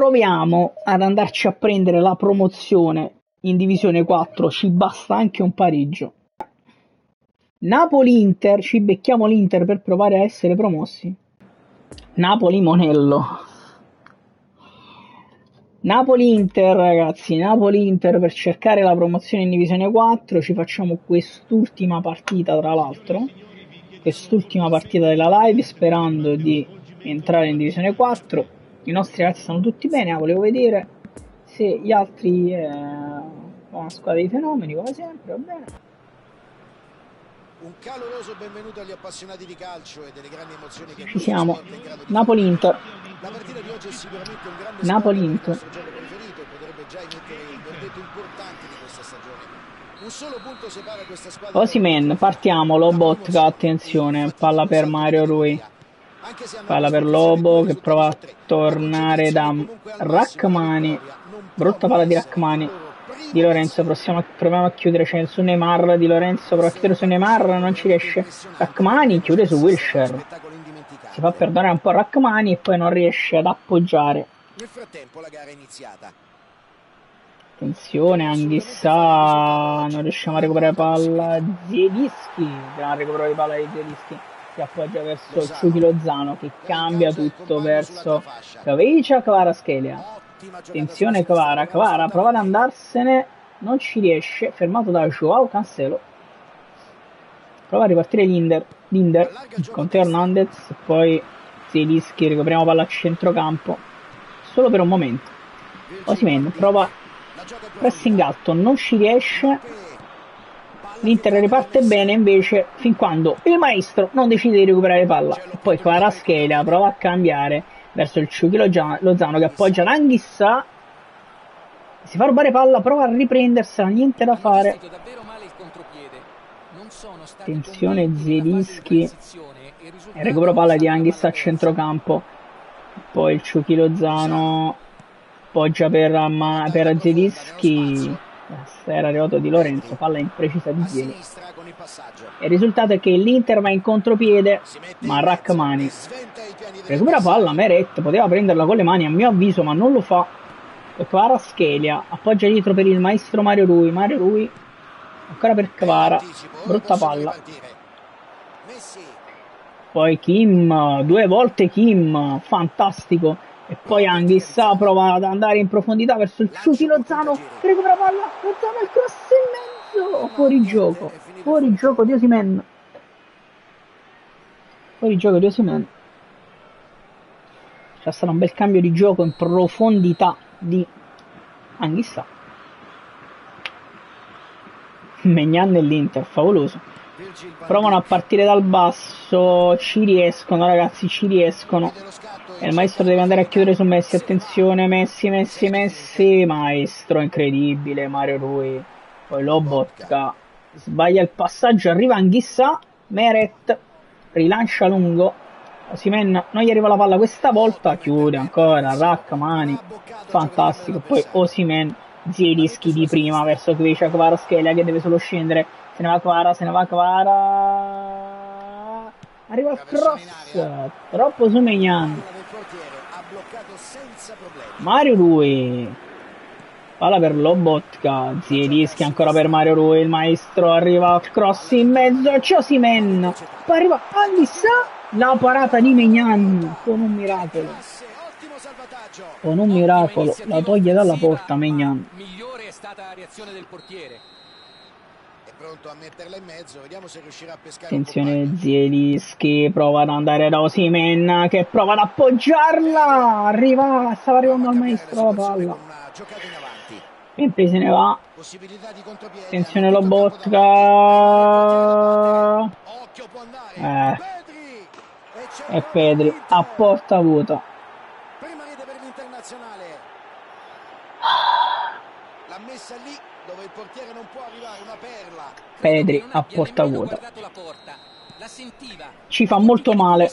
proviamo ad andarci a prendere la promozione in Divisione 4, ci basta anche un pareggio. Napoli-Inter, ci becchiamo l'Inter per provare a essere promossi. Napoli-Monello. Napoli-Inter, ragazzi, Napoli-Inter per cercare la promozione in Divisione 4. Ci facciamo quest'ultima partita, tra l'altro, quest'ultima partita della live, sperando di entrare in Divisione 4. I nostri ragazzi stanno tutti bene, volevo vedere se gli altri una squadra di fenomeni, come sempre, va bene. Un caloroso benvenuto agli appassionati di calcio e delle grandi emozioni che ci siamo. Napoli-Inter. La partita di oggi è sicuramente un grande Napoli-Inter. gioco preferito e potrebbe già emettere il verdetto importante di questa stagione. Un solo punto separa questa squadra. Osimhen, partiamo, Lobotka, attenzione, palla per Mario Rui. Palla per Lobo che prova a tornare da Rachmani. Brutta palla di Rachmani. Di Lorenzo, proviamo a chiudere su Neymar. Di Lorenzo prova a chiudere su Neymar, non ci riesce. Rachmani chiude su Wilshere. Si fa perdonare un po' Rachmani e poi non riesce ad appoggiare. Nel frattempo la gara è iniziata. Attenzione, Anghissà, non riusciamo a recuperare palla. Zielinski, gran recupero di palla di Zielinski. Si appoggia verso Ciuchi Lozano che cambia tutto verso Kavicia, Kvaratskhelia. Attenzione Kvara prova ad andarsene, non ci riesce, fermato da Joao Cancelo. Prova a ripartire Linder con Teo Hernandez, poi Zielinski, recuperiamo palla a centrocampo, solo per un momento. Osimhen prova pressing alto, non ci riesce. L'Inter riparte bene invece fin quando il maestro non decide di recuperare palla. E poi Kvaratskhelia prova a cambiare verso il Ciuchi Lozano che appoggia l'Anghissà, si fa rubare palla, prova a riprendersela, niente da fare. Attenzione Zielinski, recupero palla di Anghissà a centrocampo, poi il Ciuchi Lozano appoggia per Zielinski. Era arrivato Di Lorenzo, palla imprecisa di piede. Il risultato è che l'Inter va in contropiede, ma Rachmani recupera palla, Meret poteva prenderla con le mani a mio avviso, ma non lo fa. E Kvaratskhelia appoggia dietro per il maestro Mario Rui, ancora per Kvara, brutta palla. Poi Kim, 2 volte Kim, fantastico. E poi Anghissà prova ad andare in profondità verso il Ciuchi Lozano che recupera palla, Lozano il cross in mezzo, fuori gioco di Osimhen. C'è stato un bel cambio di gioco in profondità di Anghissà. Maignan nell'Inter, favoloso. Provano a partire dal basso, ci riescono ragazzi, e il maestro deve andare a chiudere su Messi. Attenzione, Messi, maestro incredibile, Mario Rui. Poi Lobotka sbaglia il passaggio, arriva Anghissà, Meret rilancia lungo, Osimhen non gli arriva la palla questa volta, chiude ancora, Rachmani, fantastico. Poi Osimhen, Zielinski di prima verso Kvaratskhelia che deve solo scendere, se ne va Kvara, arriva il cross, troppo su Maignan. Mario Rui, palla per Lobotka, Zielinski ancora per Mario Rui, il maestro arriva al cross in mezzo, c'è Osimhen, poi arriva Anghissà, la parata di Maignan con un miracolo, la toglie dalla porta Maignan. Migliore è stata la reazione del portiere. È pronto a metterla in mezzo, vediamo se riuscirà a pescare. Attenzione Zielinski, prova ad andare da Osimhen che prova ad appoggiarla, stava arrivando al maestro la palla, e poi se ne va. Attenzione Lobotka, e Pedri a porta vuota. Prima rete per l'Internazionale. L'ha messa lì dove il portiere non può arrivare, una perla. Pedri a porta vuota. Ci fa molto male.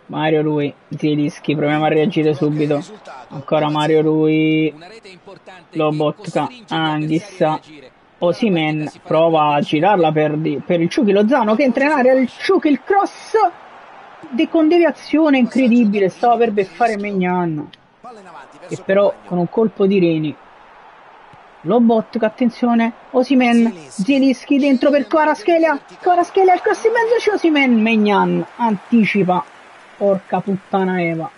Mario Rui, Zielinski, proviamo a reagire subito. Ancora Mario Rui, Lobotka, Anghissà, Osimhen prova a girarla per il Ciuchi Lozano che entra in area, il Ciuchi, il cross, con deviazione incredibile stava per beffare Maignan, e però con un colpo di reni. Lobotka, attenzione, Osimhen, Zielinski dentro per Kvaratskhelia, il cross in mezzo, c'è Osimhen, Maignan anticipa, porca puttana Eva.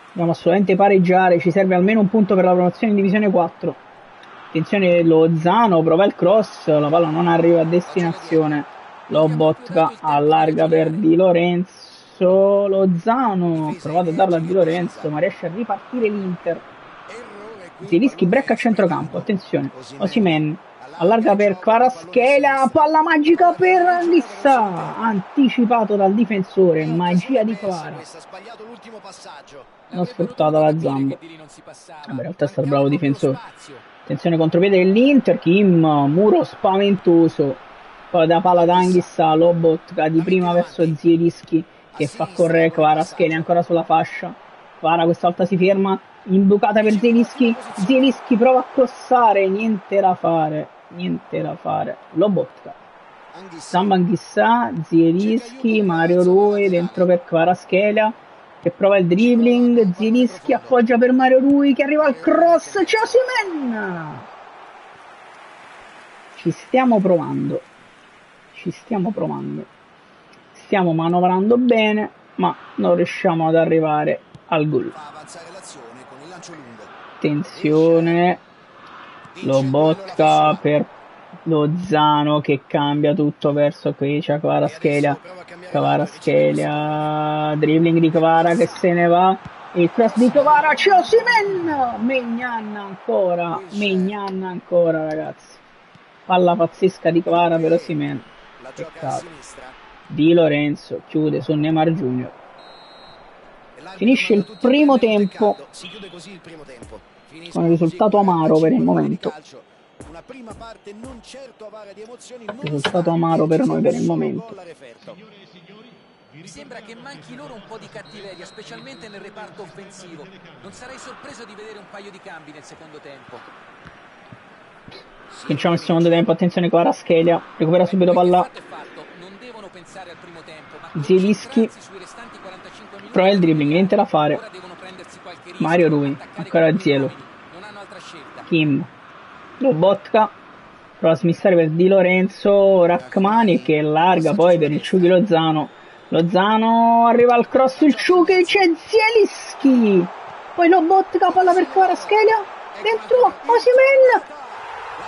Dobbiamo assolutamente pareggiare, ci serve almeno un punto per la promozione in divisione 4. Attenzione, Lozano prova il cross, la palla non arriva a destinazione. Lobotka allarga per Di Lorenzo, Lozano ha provato a darla a Di Lorenzo ma riesce a ripartire l'Inter. Zielinski break a centrocampo, attenzione, Osimhen allarga per Kvaratskhelia, palla magica per Anguissa, anticipato dal difensore, magia di Kvara, non sfruttata la Zambo. In realtà è stato bravo difensore. Attenzione, contropiede dell'Inter, Kim, muro spaventoso, poi da palla da Anguissa, Lobotka di prima verso Zielinski che fa correre Kvaratskhelia ancora sulla fascia. Kvara questa volta si ferma, imbucata per Zielinski, Zielinski prova a crossare, niente da fare. Lobotka, Samba Anguissa, Zielinski, Mario Rui dentro per Kvaratskhelia che prova il dribbling, Zielinski appoggia per Mario Rui che arriva al cross, c'è Osimhen! Ci stiamo provando, stiamo manovrando bene ma non riusciamo ad arrivare al gol. Attenzione, Lobotka per Lozano che cambia tutto verso qui, c'è Kvaratskhelia, dribbling di Kvara che se ne va, il cross di Kvara, c'è Osimhen, Maignan ancora ragazzi, palla pazzesca di Kvara per Osimhen, peccato. Di Lorenzo chiude su Neymar Junior. Finisce il primo tempo con un risultato amaro per il momento. Risultato amaro per noi per il momento. Mi sembra che manchi loro un po' di cattiveria, specialmente nel reparto offensivo. Non sarei sorpreso di vedere un paio di cambi nel secondo tempo. Cominciamo il secondo tempo, attenzione, Kvaratskhelia recupera subito palla. Zielinski prova il dribbling, niente da fare. Mario Rui, ancora Zielo, Kim, Lobotka prova a smistare per Di Lorenzo, Rachmani che larga poi per il Ciuchi Lozano arriva al cross, il Ciuchi, c'è Zielinski, poi Lobotka, palla per Kvaratskhelia, dentro Osimhen,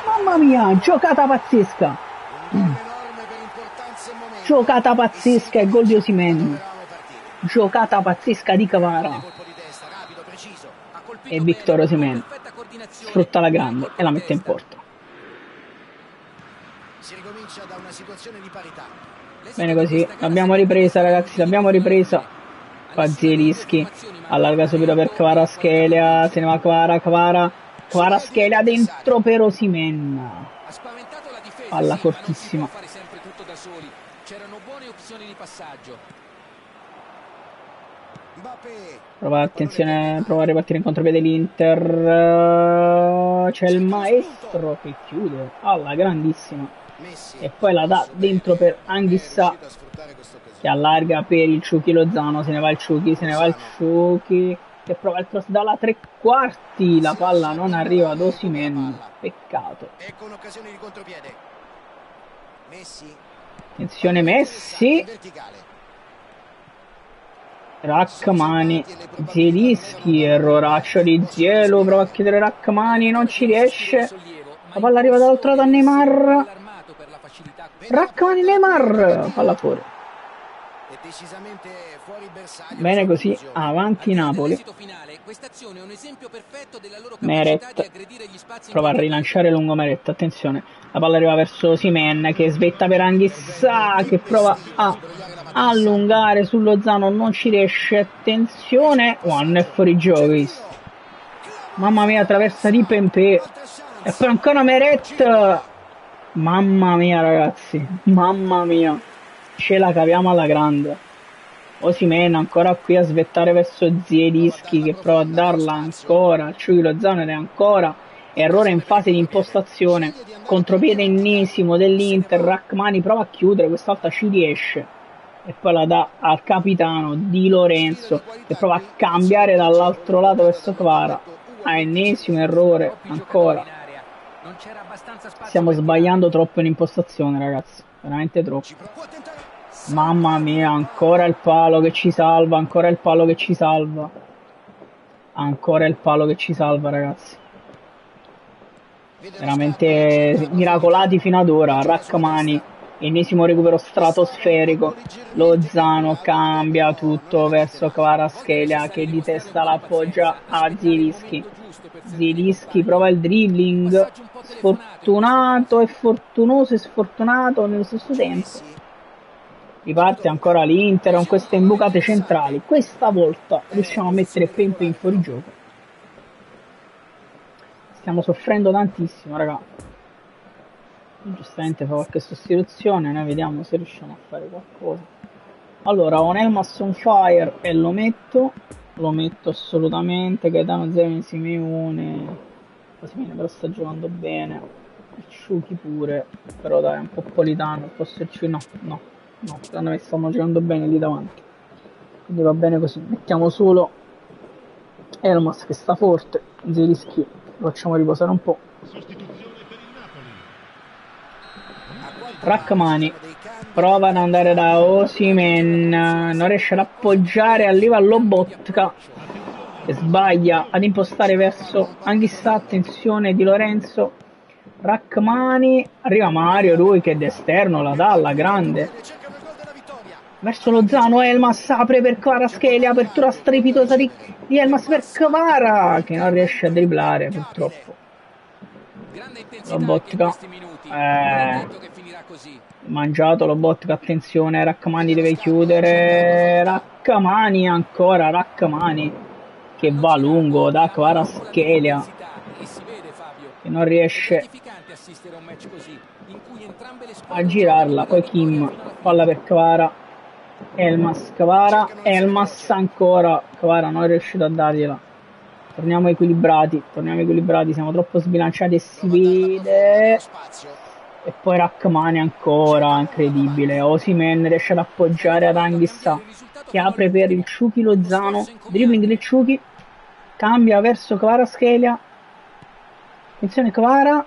mamma mia, giocata pazzesca, e gol di Osimhen, giocata pazzesca di Kvara, e Victor Osimhen sfrutta la grande e la mette in porta. Bene così, l'abbiamo ripresa ragazzi, qua Zielinski allarga subito per Kvaratskhelia, se ne va Kvaratskhelia dentro per Osimhen, palla cortissima. Prova a ripartire in contropiede l'Inter, c'è il maestro che chiude alla grandissima e poi la dà dentro per Anguissa che allarga per il Ciuchi Lozano, se ne va il Ciuchi che prova il cross dalla tre quarti, la palla non arriva ad Osimhen, peccato. Attenzione Messi, Rachmani, Zielinski, erroraccio di Zielo, prova a chiudere Rachmani, non ci riesce, la palla arriva dall'altro lato a Neymar, Rachmani, Neymar, palla fuori. Bene così, avanti Napoli. Meret prova a rilanciare lungo Meret, attenzione, la palla arriva verso Osimhen che svetta per Anguissa che prova a allungare sullo Lozano, non ci riesce, attenzione, è fuori gioco, mamma mia, traversa di Pempè e poi ancora Meret, mamma mia ragazzi, ce la caviamo alla grande. Osimhen ancora qui a svettare verso Zielinski che prova a darla ancora, Ciuchi Lozano ed è ancora errore in fase di impostazione, contropiede ennesimo dell'Inter, Rachmani prova a chiudere, questa volta ci riesce, e poi la dà al capitano Di Lorenzo che prova a cambiare dall'altro lato verso Kvara. Ennesimo errore ancora. Stiamo sbagliando troppo in impostazione, ragazzi, veramente troppo. Mamma mia, ancora il palo che ci salva, ancora il palo che ci salva, ancora il palo che ci salva, ragazzi. Veramente miracolati fino ad ora. Rachmani, ennesimo recupero stratosferico. Lozano cambia tutto verso Kvaratskhelia che di testa l'appoggia a Zielinski. Zielinski prova il dribbling, sfortunato e fortunoso e sfortunato nello stesso tempo. Riparte ancora l'Inter con queste imbucate centrali. Questa volta riusciamo a mettere Pepe in fuorigioco. Stiamo soffrendo tantissimo, raga. Giustamente fa qualche sostituzione, noi vediamo se riusciamo a fare qualcosa. Allora, ho un Elmas on fire e lo metto assolutamente. Gaetano Zero Simeone però sta giocando bene. Ciuchi pure, però dai, un po' Politano, forse no, secondo me stanno giocando bene lì davanti, quindi va bene così. Mettiamo solo Elmas che sta forte, Zielinski lo facciamo riposare un po'. Rachmani prova ad andare da Osimhen, non riesce ad appoggiare, arriva a Lobotka che sbaglia ad impostare verso Anghissà, attenzione Di Lorenzo. Rachmani, arriva Mario, lui che d'esterno la dà alla grande verso Lozano. Elmas apre per Kvaratskhelia, apertura strepitosa di Elmas per Kvara che non riesce a dribblare purtroppo. Lobotka mangiato Lobotka, attenzione, Rachmani deve chiudere, Rachmani ancora, Rachmani che va lungo da Kvaratskhelia che non riesce a girarla, poi Kim, palla per Kvara, Elmas, Kvara, Elmas ancora, Kvara non è riuscito a dargliela. Torniamo equilibrati, siamo troppo sbilanciati e si vede. E poi Rachmani ancora, incredibile. Osimhen riesce ad appoggiare ad Anghissà che apre per il Ciuchi Lozano, dribbling del Ciuchi, cambia verso Kvaratskhelia. Attenzione Kvara, un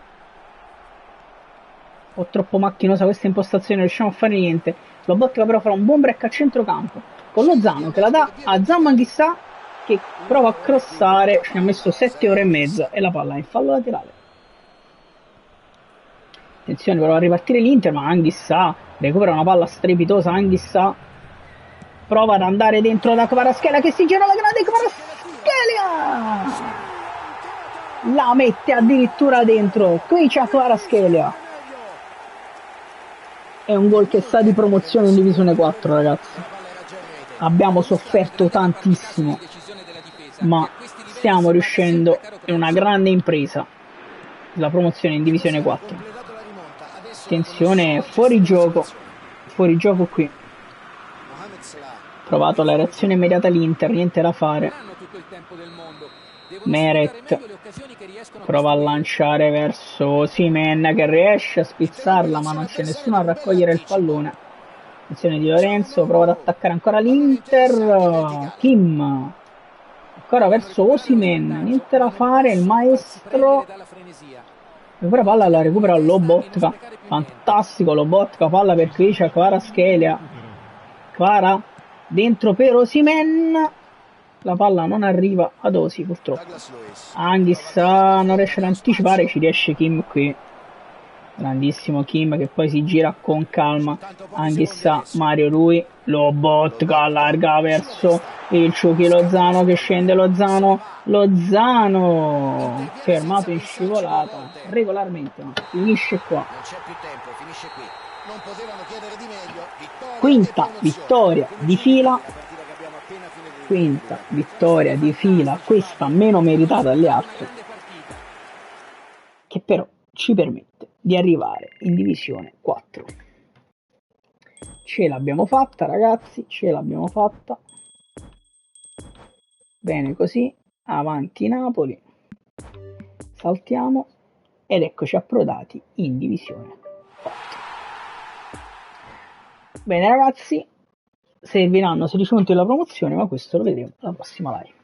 po' troppo macchinosa questa impostazione, non riusciamo a fare niente. Lobotka però farà un buon break a centrocampo con Lozano che la dà a Anghissà che prova a crossare, ci ha messo 7 ore e mezza e la palla è in fallo laterale. Attenzione, prova a ripartire l'Inter, ma Anghissà recupera una palla strepitosa. Anghissà prova ad andare dentro da Kvaratskhelia che si gira la grande Kvaratskhelia, la mette addirittura dentro. Qui c'è Kvaratskhelia. È un gol che sta di promozione in Divisione 4, ragazzi. Abbiamo sofferto tantissimo, ma stiamo riuscendo in una grande impresa, la promozione in Divisione 4. Attenzione, fuori gioco qui. Provato la reazione immediata l'Inter, niente da fare. Meret prova a lanciare verso Osimhen che riesce a spizzarla, ma non c'è nessuno a raccogliere il pallone. Attenzione Di Lorenzo, prova ad attaccare ancora l'Inter. Kim ancora verso Osimhen, niente da fare, il maestro recupera palla, la recupera Lobotka, fantastico Lobotka, palla per Krishna, Kvaratskhelia, Kvara dentro per Osimhen, la palla non arriva ad Osi purtroppo. Anghissà non riesce ad anticipare, ci riesce Kim qui, grandissimo Kim che poi si gira con calma. Anghissà, Mario lui, Lobotka allarga verso il Ciuchi Lozano che scende, Lozano fermato in scivolata regolarmente, ma finisce qua. Quinta vittoria di fila, questa meno meritata delle altre, che però ci permette di arrivare in Divisione 4. Ce l'abbiamo fatta, ragazzi, bene così. Avanti Napoli, saltiamo ed eccoci approdati in Divisione 4. Bene ragazzi, serviranno 16 punti della promozione, ma questo lo vedremo alla prossima live.